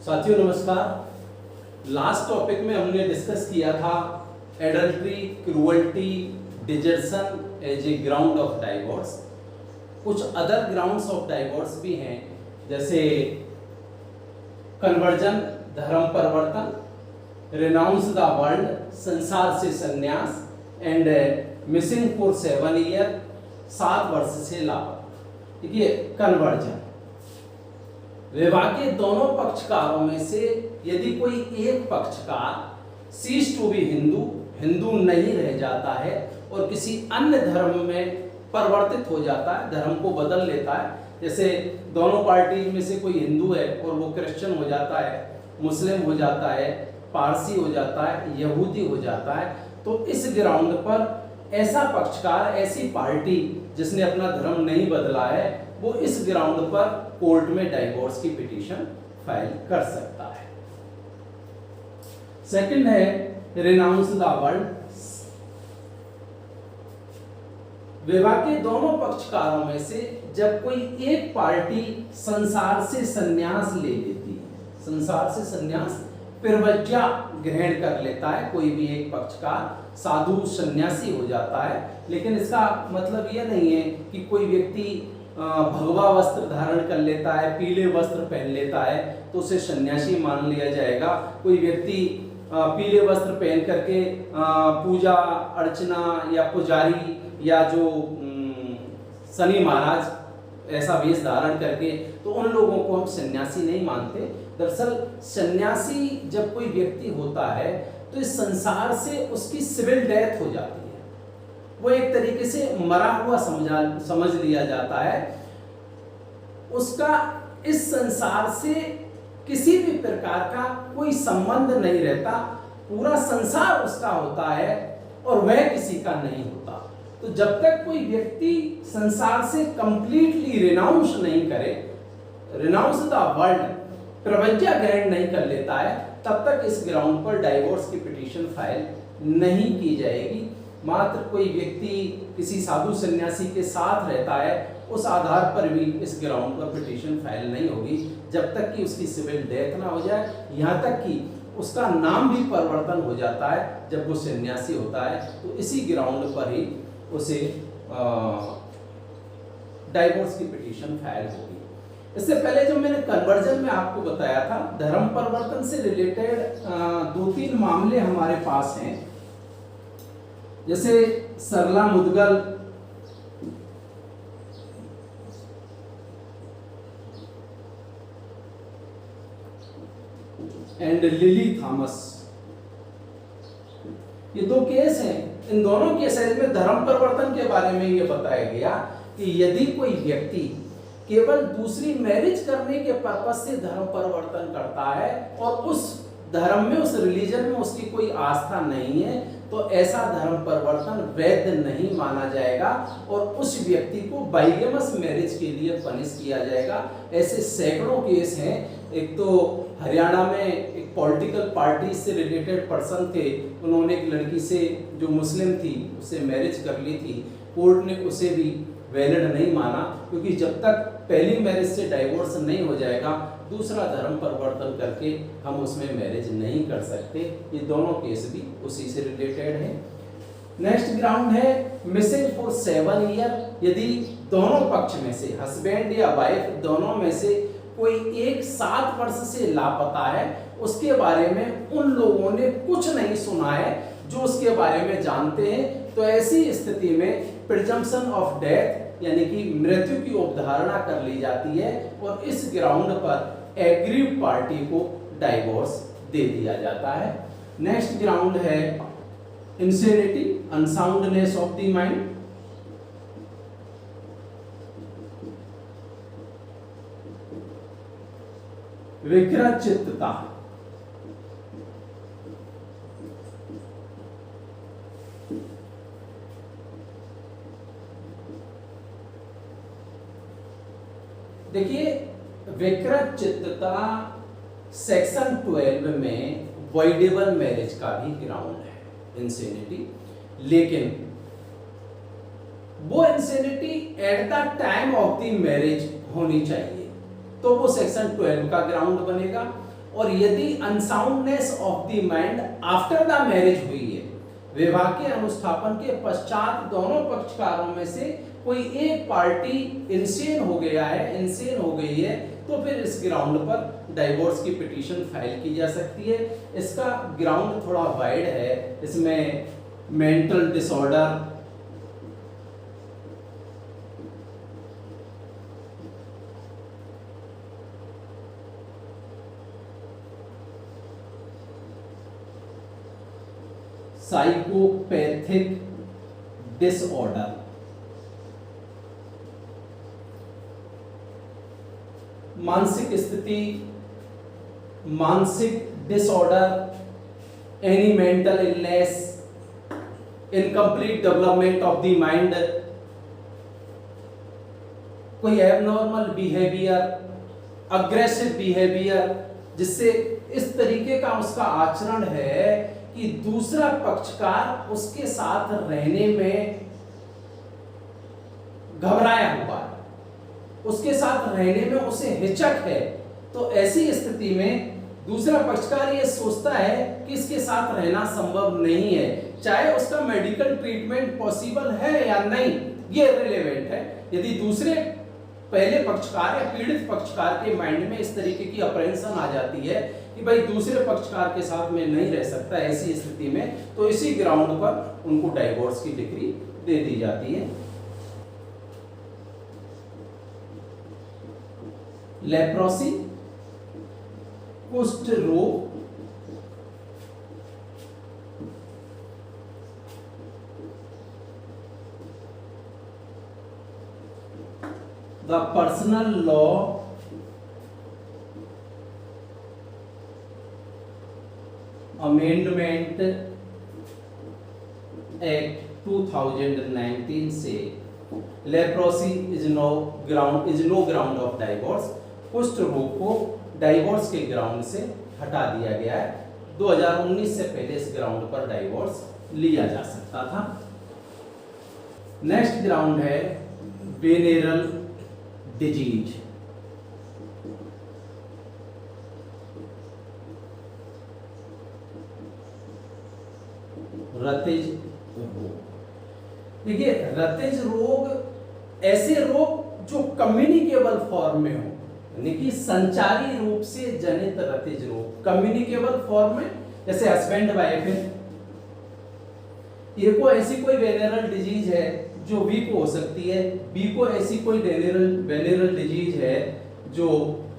साथियों नमस्कार। Last topic में हमने डिस्कस किया था adultery, cruelty, desertion as a ground of divorce. कुछ अदर ग्राउंड्स ऑफ डाइवोर्स भी हैं, जैसे कन्वर्जन, धर्म परिवर्तन, रिनाउंस द वर्ल्ड, संसार से संन्यास, एंड मिसिंग फॉर 7 ईयर, 7 वर्ष से लापता। देखिए, कन्वर्जन, विवाह के दोनों पक्षकारों में से यदि कोई एक पक्षकार cease to be Hindu, Hindu नहीं रह जाता है और किसी अन्य धर्म में परिवर्तित हो जाता है, धर्म को बदल लेता है, जैसे दोनों पार्टी में से कोई हिंदू है और वो क्रिश्चियन हो जाता है, मुस्लिम हो जाता है, पारसी हो जाता है, यहूदी हो जाता है, तो इस ग्राउंड पर ऐसा पक्षकार, ऐसी पार्टी जिसने अपना धर्म नहीं बदला है, वो इस ग्राउंड पर कोर्ट में डाइवोर्स की पिटीशन फाइल कर सकता है। सेकंड है रिनाउंस द वर्ल्ड। विवाह के दोनों पक्षकारों में से जब कोई एक पार्टी संसार से संन्यास ले लेती है, संसार से संन्यास, प्रव्रज्ञा ग्रहण कर लेता है, कोई भी एक पक्षकार साधु सन्यासी हो जाता है, लेकिन इसका मतलब यह नहीं है कि कोई व्यक्ति भगवा वस्त्र धारण कर लेता है, पीले वस्त्र पहन लेता है तो उसे सन्यासी मान लिया जाएगा। कोई व्यक्ति पीले वस्त्र पहन करके पूजा अर्चना या पुजारी या जो शनि महाराज ऐसा वेश धारण करके, तो उन लोगों को हम सन्यासी नहीं मानते। दरअसल सन्यासी जब कोई व्यक्ति होता है तो इस संसार से उसकी सिविल डेथ हो जाती है, वो एक तरीके से मरा हुआ समझ लिया जाता है। उसका इस संसार से किसी भी प्रकार का कोई संबंध नहीं रहता, पूरा संसार उसका होता है और वह किसी का नहीं होता। तो जब तक कोई व्यक्ति संसार से कंप्लीटली रिनाउंस नहीं करे, रिनाउंस द वर्ल्ड, प्रवज्ञा ग्रहण नहीं कर लेता है, तब तक इस ग्राउंड पर डाइवोर्स की पिटीशन फाइल नहीं की जाएगी। मात्र कोई व्यक्ति किसी साधु सन्यासी के साथ रहता है, उस आधार पर भी इस ग्राउंड पर पिटीशन फाइल नहीं होगी जब तक कि उसकी सिविल डेथ ना हो जाए। यहाँ तक कि उसका नाम भी परिवर्तन हो जाता है जब वो सन्यासी होता है, तो इसी ग्राउंड पर ही उसे डाइवोर्स की पिटीशन फाइल होगी। इससे पहले जो मैंने कन्वर्जन में आपको बताया था, धर्म परिवर्तन से रिलेटेड 2-3 मामले हमारे पास हैं, जैसे सरला मुदगल, एंड लिली थॉमस। ये 2 केस हैं। इन दोनों केसेस में धर्म परिवर्तन के बारे में ये बताया गया कि यदि कोई व्यक्ति केवल दूसरी मैरिज करने के पर्पज से धर्म परिवर्तन करता है और उस धर्म में, उस रिलीजन में उसकी कोई आस्था नहीं है, तो ऐसा धर्म परिवर्तन वैध नहीं माना जाएगा और उस व्यक्ति को बाइगेमस मैरिज के लिए पनिश किया जाएगा। ऐसे सैकड़ों केस हैं। एक तो हरियाणा में एक पॉलिटिकल पार्टी से रिलेटेड पर्सन थे, उन्होंने एक लड़की से जो मुस्लिम थी उससे मैरिज कर ली थी, कोर्ट ने उसे भी वैलिड नहीं माना, क्योंकि जब तक पहली मैरिज से डाइवोर्स नहीं हो जाएगा, दूसरा धर्म परिवर्तन करके हम उसमें मैरिज नहीं कर सकते। ये दोनों केस भी उसी से रिलेटेड है। नेक्स्ट ग्राउंड है मिसिंग फॉर 7 ईयर। यदि दोनों पक्ष में से, हस्बैंड या वाइफ दोनों में से कोई एक 7 वर्ष से लापता है, उसके बारे में उन लोगों ने कुछ नहीं सुना है जो उसके बारे में जानते हैं, तो ऐसी स्थिति में प्रिजम्पशन ऑफ डेथ यानी कि मृत्यु की अवधारणा कर ली जाती है और इस ग्राउंड पर एग्रीड पार्टी को डाइवोर्स दे दिया जाता है। नेक्स्ट ग्राउंड है insanity, unsoundness of the mind. विकृत चित्तता, देखिए विकृत चित्तता सेक्शन 12 में वॉइडेबल मैरिज का भी ग्राउंड है, इंसेनिटी, लेकिन वो insanity at the time of the marriage होनी चाहिए, तो वो सेक्शन 12 का ग्राउंड बनेगा। और यदि unsoundness of the mind after the marriage हुई है, विवाह के अनुस्थापन के पश्चात दोनों पक्षकारों में से कोई एक पार्टी इंसेन हो गया है, इंसेन हो गई है, तो फिर इस ग्राउंड पर डाइवोर्स की पिटीशन फाइल की जा सकती है। इसका ग्राउंड थोड़ा वाइड है, इसमें मेंटल डिसऑर्डर, साइकोपैथिक डिसऑर्डर, मानसिक स्थिति, मानसिक disorder, any mental illness, incomplete development of the mind, कोई एबनॉर्मल बिहेवियर, अग्रेसिव बिहेवियर, जिससे इस तरीके का उसका आचरण है कि दूसरा पक्षकार उसके साथ रहने में घबराया हुआ है, उसके साथ रहने में उसे हिचक है, तो ऐसी स्थिति में दूसरा पक्षकार ये सोचता है कि इसके साथ रहना संभव नहीं है, चाहे उसका मेडिकल ट्रीटमेंट पॉसिबल है या नहीं, ये रिलेवेंट है। यदि दूसरे पहले पक्षकार या पीड़ित पक्षकार के माइंड में इस तरीके की अप्रहेंशन आ जाती है कि भाई दूसरे पक्षकार के साथ में नहीं रह सकता, ऐसी स्थिति में तो इसी ग्राउंड पर उनको डाइवोर्स की डिग्री दे दी जाती है। लेप्रोसी, कुष्ठ रोग, the personal law amendment act 2019 से leprosy is no ground of divorce, कुष्ठ रोग को डाइवोर्स के ग्राउंड से हटा दिया गया है। 2019 से पहले इस ग्राउंड पर डाइवोर्स लिया जा सकता था। नेक्स्ट ग्राउंड है वेनेरल डिजीज। रतिज रोग। देखिए, रतिज रोग ऐसे रोग जो कम्युनिकेबल फॉर्म में हो, यानी कि संचारी रूप से जनित रतिज रोग कम्युनिकेबल फॉर्म में, जैसे हस्बैंड वाइफ है, ए को ऐसी कोई वेनेरल डिजीज है जो बी को हो सकती है, बी को ऐसी कोई वेनेरल डिजीज है जो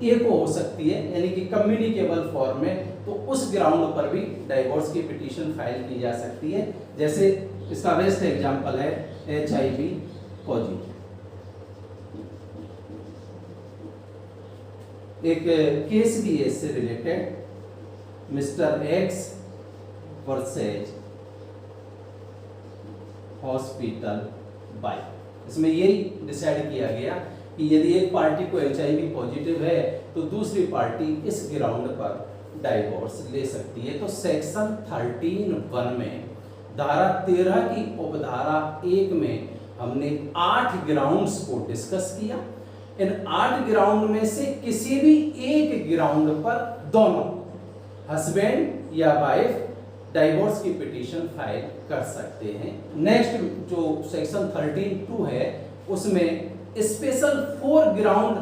ए को हो सकती है, यानी कि कम्युनिकेबल फॉर्म में, तो उस ग्राउंड पर भी डाइवोर्स की पिटीशन फाइल की जा सकती है। जैसे इसका बेस्ट एग्जांपल है HIV पॉजिटिव। एक केस भी है इससे related, mister x versus hospital by. इसमें यही डिसाइड किया गया कि यदि एक पार्टी को HIV पॉजिटिव है तो दूसरी पार्टी इस ग्राउंड पर डाइवोर्स ले सकती है। तो सेक्शन 13(1) में धारा 13 की उपधारा 1 में हमने 8 ग्राउंड्स को डिस्कस किया। इन 8 ग्राउंड में से किसी भी एक ग्राउंड पर दोनों हस्बैंड या वाइफ डाइवोर्स की पिटीशन फाइल कर सकते हैं। नेक्स्ट जो सेक्शन 13(2) है उसमें special 4 ground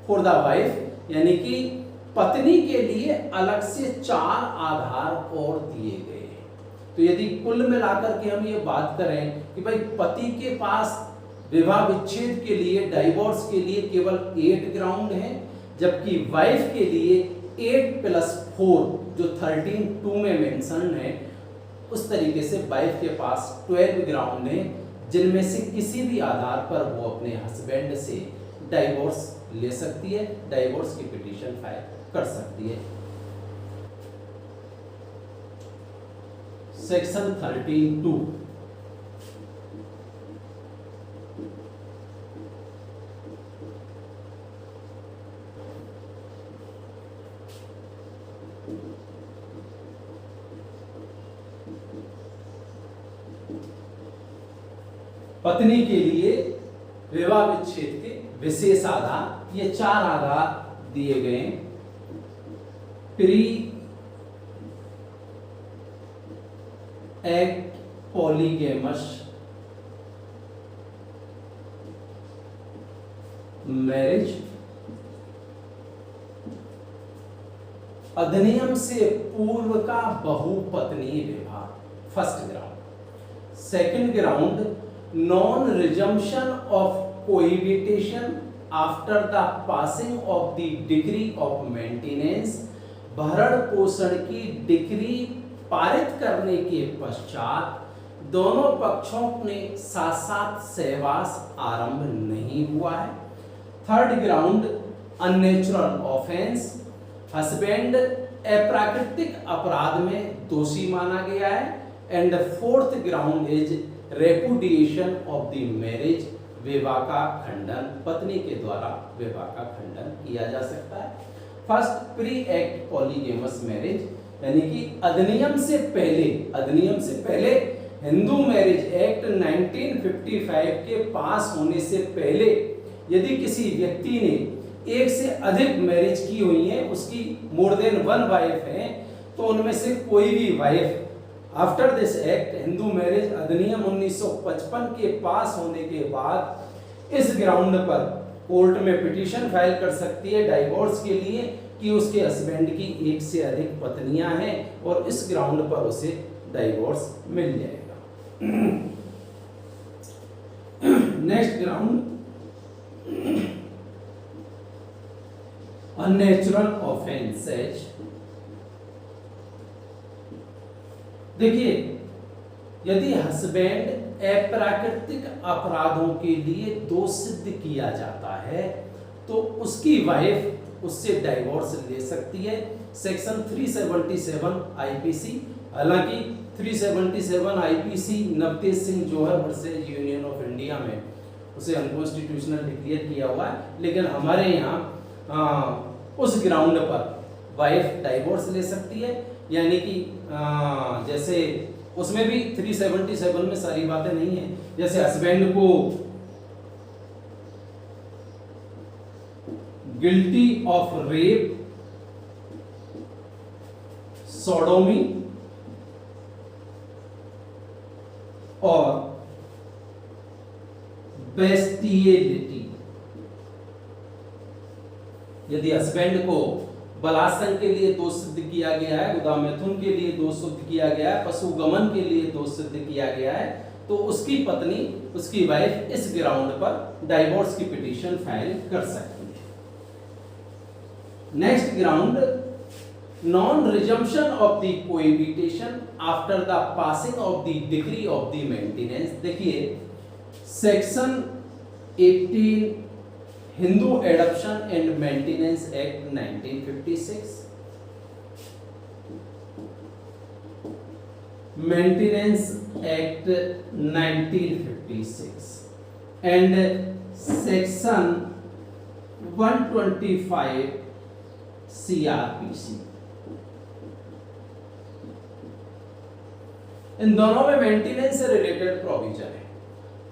for the wife, यानी कि पत्नी के लिए अलग से 4 आधार और दिए गए। तो यदि कुल मिलाकर के हम ये बात करें कि भाई पति के पास विवाह विच्छेद के लिए, डाइवोर्स के लिए केवल 8 ग्राउंड हैं, जबकि वाइफ के लिए 8+4 जो 13(2) में मेंशन है, उस तरीके से वाइफ के पास 12 ग्राउंड हैं, जिनमें से किसी भी आधार पर वो अपने हस्बैंड से डाइवोर्स ले सकती है, डाइवोर्स की पिटीशन फाइल कर सकती है। सेक्शन 13(2) पत्नी के लिए विवाह विच्छेद के विशेष आधार, ये 4 आधार दिए गए। प्री एक्ट पॉलीगेमस मैरिज, अधिनियम से पूर्व का बहुपत्नी विवाह, first ground. Second ground, non resumption of cohabitation after the passing of the decree of maintenance, भरण पोषण की डिग्री पारित करने के पश्चात दोनों पक्षों ने साथ साथ सहवास आरंभ नहीं हुआ है। Third ground, unnatural offence, husband अप्राकृतिक अपराध में दोषी माना गया है। And fourth ground is repudiation of the marriage, विवाह का खंडन, पत्नी के द्वारा विवाह का खंडन किया जा सकता है। फर्स्ट, प्री एक्ट पॉलीगेमस मैरिज, यानी कि अधिनियम से पहले हिंदू मैरिज एक्ट 1955 के पास होने से पहले यदि किसी व्यक्ति ने एक से अधिक मैरिज की हुई है, उसकी मोर देन वन वाइफ है, तो उनमें से कोई भी wife after this act, Hindu marriage अधिनियम 1955 के पास होने के बाद इस ग्राउंड पर कोर्ट में पिटीशन फाइल कर सकती है डाइवोर्स के लिए कि उसके हस्बैंड की एक से अधिक पत्नियां हैं, और इस ग्राउंड पर उसे डाइवोर्स मिल जाएगा। Next ground, unnatural offences. देखिए, यदि हस्बैंड अप्राकृतिक अपराधों के लिए दोष सिद्ध किया जाता है तो उसकी वाइफ उससे डाइवोर्स ले सकती है। सेक्शन 377 आईपीसी, हालांकि 377 IPC Navtej Singh Johar versus union of India में उसे अनकॉन्स्टिट्यूशनल डिक्लेयर किया हुआ है, लेकिन हमारे यहाँ उस ग्राउंड पर वाइफ डाइवोर्स ले सकती है। यानी कि जैसे उसमें भी 377 में सारी बातें नहीं है, जैसे हस्बैंड को गिल्टी ऑफ रेप, सोडोमी और बेस्टियलिटी, यदि हस्बैंड को बलात्संग के लिए दोष सिद्ध किया गया है, गुदामैथुन के लिए दोष सिद्ध किया गया है, पशुगमन के लिए दोष सिद्ध किया गया है, तो उसकी पत्नी, उसकी वाइफ इस ग्राउंड पर डाइवोर्स की पिटीशन फाइल कर सकती है। Next ground, non resumption of the cohabitation after the passing of the decree of the maintenance. देखिए, section 18 Hindu adoption and maintenance act 1956, maintenance act 1956 and section 125 CRPC, इन दोनों में मेंटेनेंस से रिलेटेड प्रोविजन है।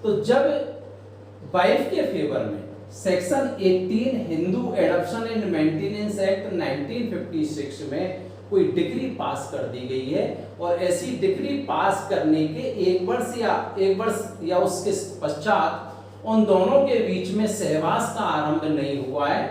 तो जब वाइफ के फेवर में section 18 Hindu adoption and maintenance act 1956 में कोई डिग्री पास कर दी गई है और ऐसी डिग्री पास करने के एक वर्ष या उसके पश्चात उन दोनों के बीच में सहवास का आरंभ नहीं हुआ है,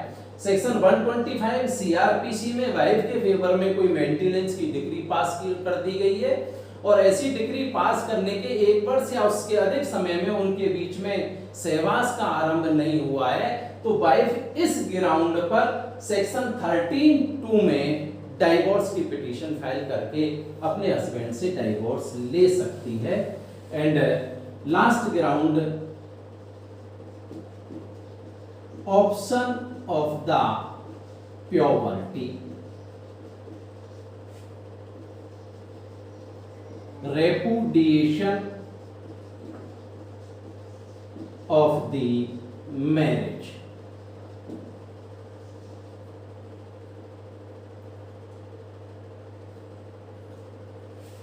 सेक्शन 125 सीआरपीसी में वाइफ के फेवर में कोई मेंटेनेंस की डिग्री पास कर दी गई है और ऐसी डिग्री पास करने के एक वर्ष या उसके अधिक समय में उनके बीच में सहवास का आरंभ नहीं हुआ है, तो वाइफ इस ग्राउंड पर सेक्शन 13(2) में डाइवोर्स की पिटीशन फाइल करके अपने हस्बैंड से डाइवोर्स ले सकती है। And last ground, option of the purity, repudiation of the marriage।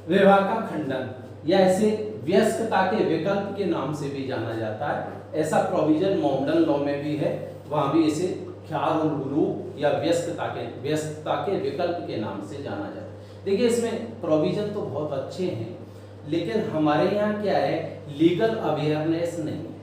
विवाह का खंडन या इसे व्यस्कता के विकल्प के नाम से भी जाना जाता है, ऐसा प्रोविजन मॉडर्न लॉ में भी है, वहां भी इसे ख्यारुल बुलूग या व्यस्तता के विकल्प के नाम से जाना जाता है। देखिए इसमें प्रोविजन तो बहुत अच्छे हैं, लेकिन हमारे यहाँ क्या है, लीगल अवेयरनेस नहीं है।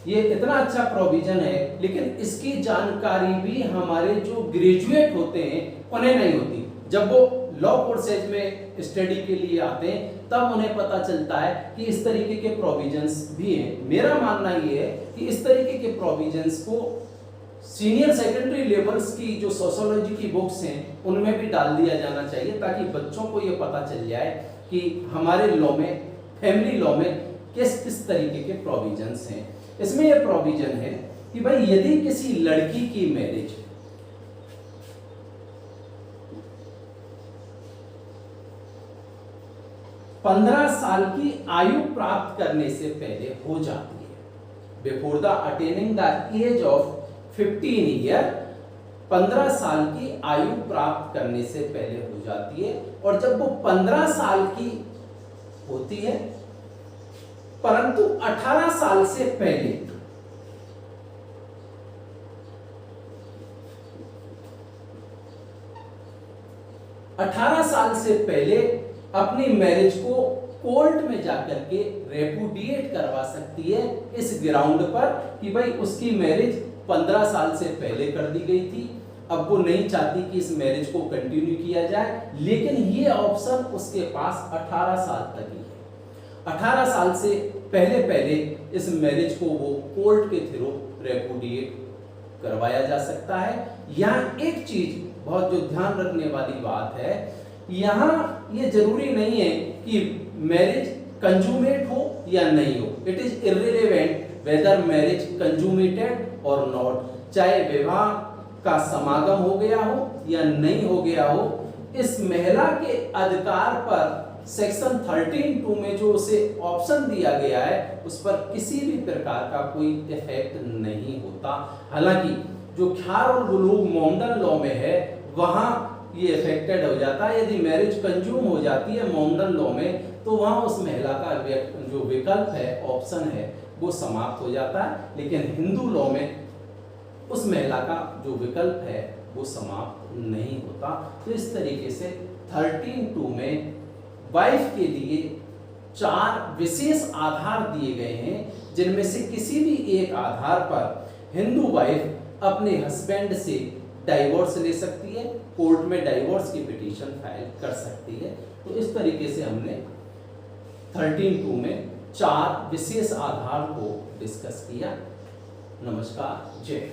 ये इतना अच्छा प्रोविजन है, लेकिन इसकी जानकारी भी हमारे जो ग्रेजुएट होते हैं उन्हें नहीं होती। जब वो लॉ कोर्सेज में स्टडी के लिए आते हैं तब उन्हें पता चलता है कि इस तरीके के प्रोविजंस भी हैं। मेरा मानना ये है कि इस तरीके के प्रोविजंस को सीनियर सेकेंडरी लेवल्स की जो सोशियोलॉजी की बुक्स हैं उनमें भी डाल दिया जाना चाहिए, ताकि बच्चों को ये पता चल जाए कि हमारे लॉ में, फैमिली लॉ में किस किस तरीके के प्रोविजंस हैं। इसमें यह प्रोविजन है कि भाई यदि किसी लड़की की मैरिज 15 साल की आयु प्राप्त करने से पहले हो जाती है, before the attaining the age of 15 year, 15 साल की आयु प्राप्त करने से पहले हो जाती है। और जब वो 15 साल की होती है परंतु 18 साल से पहले, अपनी मैरिज को कोर्ट में जाकर के रेपुडिएट करवा सकती है इस ग्राउंड पर कि भाई उसकी मैरिज 15 साल से पहले कर दी गई थी, अब वो नहीं चाहती कि इस मैरिज को कंटिन्यू किया जाए, लेकिन ये ऑप्शन उसके पास 18 साल तक ही है। 18 साल से पहले इस मैरिज को वो कोर्ट के थ्रू रेपुडिएट करवाया जा सकता है। यहाँ एक चीज बहुत जो ध्यान रखने वाली बात है, यहाँ ये जरूरी नहीं है कि मैरिज कंजूमेट हो या नहीं हो। इट इज इर्रिलेवेंट वेदर मैरिज कंजूमेटेड और नॉट, चाहे विवाह का समागम हो गया हो या नहीं हो गया हो, इस महिला के अधिकार पर सेक्शन 13(2) में जो उसे ऑप्शन दिया गया है उस पर किसी भी प्रकार का कोई इफेक्ट नहीं होता। हालांकि जो ख्यारुल बुलूग मोमडन लॉ में है वहां ये इफेक्टेड हो जाता है। यदि मैरिज कंज्यूम हो जाती है मोमडन लॉ में तो वहां उस महिला का जो विकल्प है, ऑप्शन है, वो समाप्त हो जाता है, लेकिन हिंदू लॉ में उस महिला का जो विकल्प है वो समाप्त नहीं होता। तो इस तरीके से 13(2) में वाइफ के लिए 4 विशेष आधार दिए गए हैं, जिनमें से किसी भी एक आधार पर हिंदू वाइफ अपने हस्बैंड से डाइवोर्स ले सकती है, कोर्ट में डाइवोर्स की पिटीशन फाइल कर सकती है। तो इस तरीके से हमने 13(2) में 4 विशेष आधार को डिस्कस किया। नमस्कार, जय।